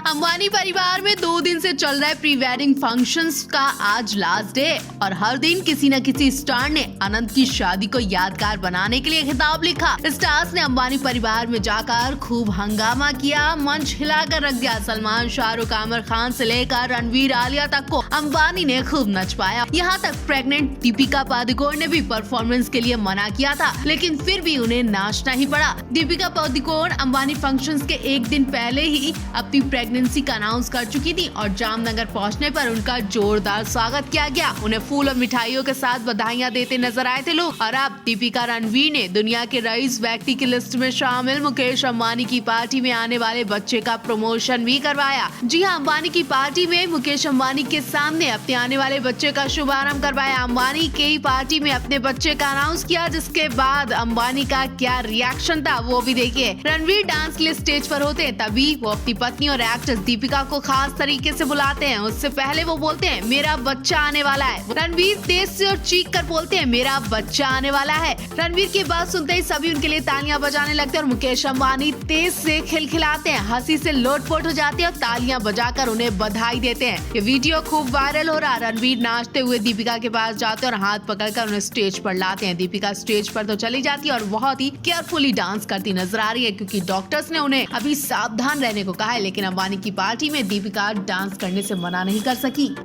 अंबानी परिवार में 2 दिन से चल रहे प्री वेडिंग फंक्शंस का आज लास्ट डे और हर दिन किसी न किसी स्टार ने अनंत की शादी को यादगार बनाने के लिए खिताब लिखा। स्टार्स ने अंबानी परिवार में जाकर खूब हंगामा किया, मंच हिलाकर रख दिया। सलमान, शाहरुख, आमिर खान से लेकर रणवीर, आलिया तक को अंबानी ने खूब नचवाया। यहाँ तक प्रेग्नेंट दीपिका पादुकोण ने भी परफॉर्मेंस के लिए मना किया था, लेकिन फिर भी उन्हें नाचना ही पड़ा। दीपिका पादुकोण अंबानी फंक्शंस के एक दिन पहले ही अपनी प्रेगनेंसी का अनाउंस कर चुकी थी और जामनगर पहुंचने पर उनका जोरदार स्वागत किया गया। उन्हें फूल और मिठाइयों के साथ बधाइयां देते नजर आए थे लोग। और अब दीपिका रणवीर ने दुनिया के रईस व्यक्ति की लिस्ट में शामिल मुकेश अंबानी की पार्टी में आने वाले बच्चे का प्रमोशन भी करवाया। जी हाँ, अंबानी की पार्टी में मुकेश अंबानी के सामने अपने आने वाले बच्चे का शुभारंभ करवाया। अंबानी की पार्टी में अपने बच्चे का अनाउंस किया, जिसके बाद अंबानी का क्या रिएक्शन था वो भी देखिए। रणवीर डांस के लिए स्टेज पर होते हैं, तभी वो अपनी पत्नी और एक्ट्रेस दीपिका को खास तरीके से बुलाते हैं। उससे पहले वो बोलते हैं मेरा बच्चा आने वाला है। रणवीर तेज से और चीख कर बोलते हैं मेरा बच्चा आने वाला है। रणवीर की बात सुनते ही सभी उनके लिए तालियां बजाने लगते हैं और मुकेश अंबानी तेज से खिलखिलाते हैं, हंसी से लोटपोट हो जाते हैं और तालियां बजाकर उन्हें बधाई देते हैं। ये वीडियो खूब वायरल हो रहा है। रणवीर नाचते हुए दीपिका के पास जाते हैं और हाथ पकड़कर उन्हें स्टेज पर लाते हैं। दीपिका स्टेज पर तो चली जाती है और बहुत ही केयरफुली डांस करती नजर आ रही है, क्योंकि डॉक्टर्स ने उन्हें अभी सावधान रहने को कहा है। लेकिन अंबानी की पार्टी में दीपिका डांस करने से मना नहीं कर सकी।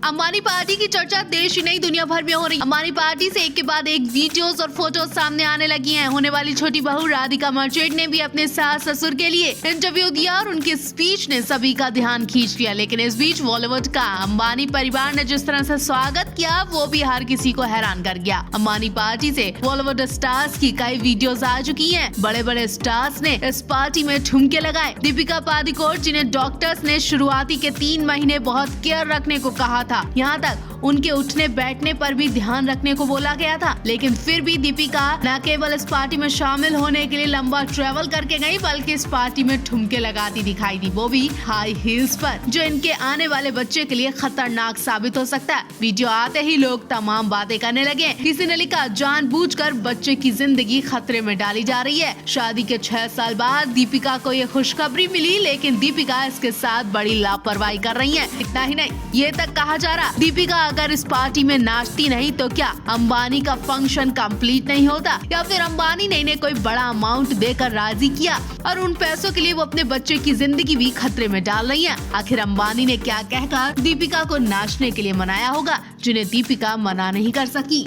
अंबानी पार्टी की चर्चा देश ही नहीं दुनिया भर में हो रही। अंबानी पार्टी से एक के बाद एक वीडियोस और फोटोज सामने आने लगी हैं। होने वाली छोटी बहू राधिका मर्चेंट ने भी अपने सास ससुर के लिए इंटरव्यू दिया और उनकी स्पीच ने सभी का ध्यान खींच लिया। लेकिन इस बीच बॉलीवुड का अंबानी परिवार ने जिस तरह से स्वागत किया वो भी हर किसी को हैरान कर गया। अंबानी पार्टी से बॉलीवुड स्टार्स की कई वीडियोस आ चुकी हैं। बड़े बड़े स्टार्स ने इस पार्टी में ठुमके लगाए। दीपिका पादुकोण, जिन्हें डॉक्टर्स ने शुरुआती के 3 महीने बहुत केयर रखने को कहा था, यहाँ तक उनके उठने बैठने पर भी ध्यान रखने को बोला गया था, लेकिन फिर भी दीपिका न केवल इस पार्टी में शामिल होने के लिए लंबा ट्रेवल करके गई, बल्कि इस पार्टी में ठुमके लगाती दिखाई दी, वो भी हाई हील्स पर, जो इनके आने वाले बच्चे के लिए खतरनाक साबित हो सकता है। वीडियो आते ही लोग तमाम बातें करने लगे। किसी ने लिखा जानबूझकर बच्चे की जिंदगी खतरे में डाली जा रही है। शादी के 6 साल बाद दीपिका को ये खुशखबरी मिली, लेकिन दीपिका इसके साथ बड़ी लापरवाही कर रही है। इतना ही नहीं, ये तक कहा जा रहा दीपिका अगर इस पार्टी में नाचती नहीं तो क्या अंबानी का फंक्शन कंप्लीट नहीं होता, या फिर अंबानी ने इन्हें कोई बड़ा अमाउंट देकर राजी किया और उन पैसों के लिए वो अपने बच्चे की जिंदगी भी खतरे में डाल रही है। आखिर अंबानी ने क्या कहकर दीपिका को नाचने के लिए मनाया होगा, जिन्हें दीपिका मना नहीं कर सकी।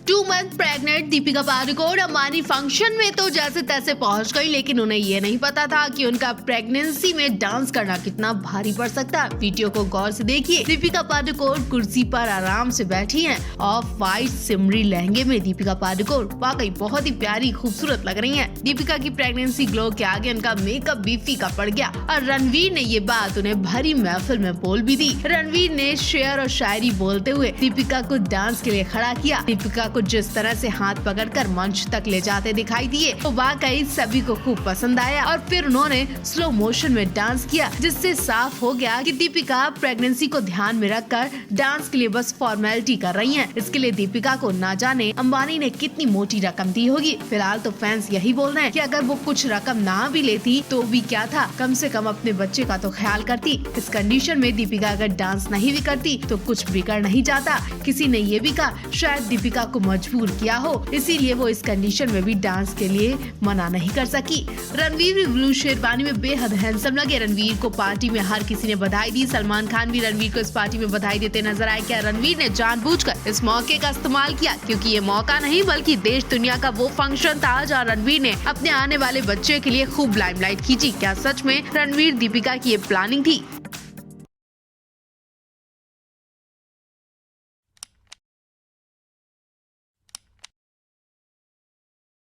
2 month pregnant Deepika Padukone Ambani function में तो जैसे तैसे पहुंच गई, लेकिन उन्हें ये नहीं पता था कि उनका प्रेगनेंसी में डांस करना कितना भारी पड़ सकता है। वीडियो को गौर से देखिए। दीपिका पादुकोण कुर्सी पर आराम से बैठी हैं। ऑफ वाइट सिमरी लहंगे में दीपिका पादुकोण वाकई बहुत ही प्यारी खूबसूरत लग रही हैं। दीपिका की प्रेगनेंसी ग्लो के आगे उनका मेकअप भी फीका पड़ गया और रणवीर ने ये बात उन्हें भरी महफिल में बोल भी दी। रणवीर ने शेर और शायरी बोलते हुए दीपिका को डांस के लिए खड़ा किया। दीपिका को जिस तरह से हाथ पकड़कर मंच तक ले जाते दिखाई दिए वो वाकई सभी को खूब पसंद आया और फिर उन्होंने स्लो मोशन में डांस किया, जिससे साफ हो गया कि दीपिका प्रेगनेंसी को ध्यान में रखकर डांस के लिए बस फॉर्मेलिटी कर रही हैं। इसके लिए दीपिका को ना जाने अंबानी ने कितनी मोटी रकम दी होगी। फिलहाल तो फैंस यही बोल रहे हैं कि अगर वो कुछ रकम ना भी लेती तो भी क्या था, कम से कम अपने बच्चे का तो ख्याल करती। इस कंडीशन में दीपिका अगर डांस नहीं भी करती तो कुछ बिगड़ नहीं जाता। किसी ने ये भी कहा शायद दीपिका को मजबूर किया हो, इसीलिए वो इस कंडीशन में भी डांस के लिए मना नहीं कर सकी। रणवीर भी ब्लू शेरवानी में बेहद हैंडसम लगे। रणवीर को पार्टी में हर किसी ने बधाई दी। सलमान खान भी रणवीर को इस पार्टी में बधाई देते नजर आए। क्या रणवीर ने जानबूझकर इस मौके का इस्तेमाल किया, क्योंकि ये मौका नहीं बल्कि देश दुनिया का वो फंक्शन था जहाँ रणवीर ने अपने आने वाले बच्चे के लिए खूब लाइमलाइट खींची। क्या सच में रणवीर दीपिका की ये प्लानिंग थी?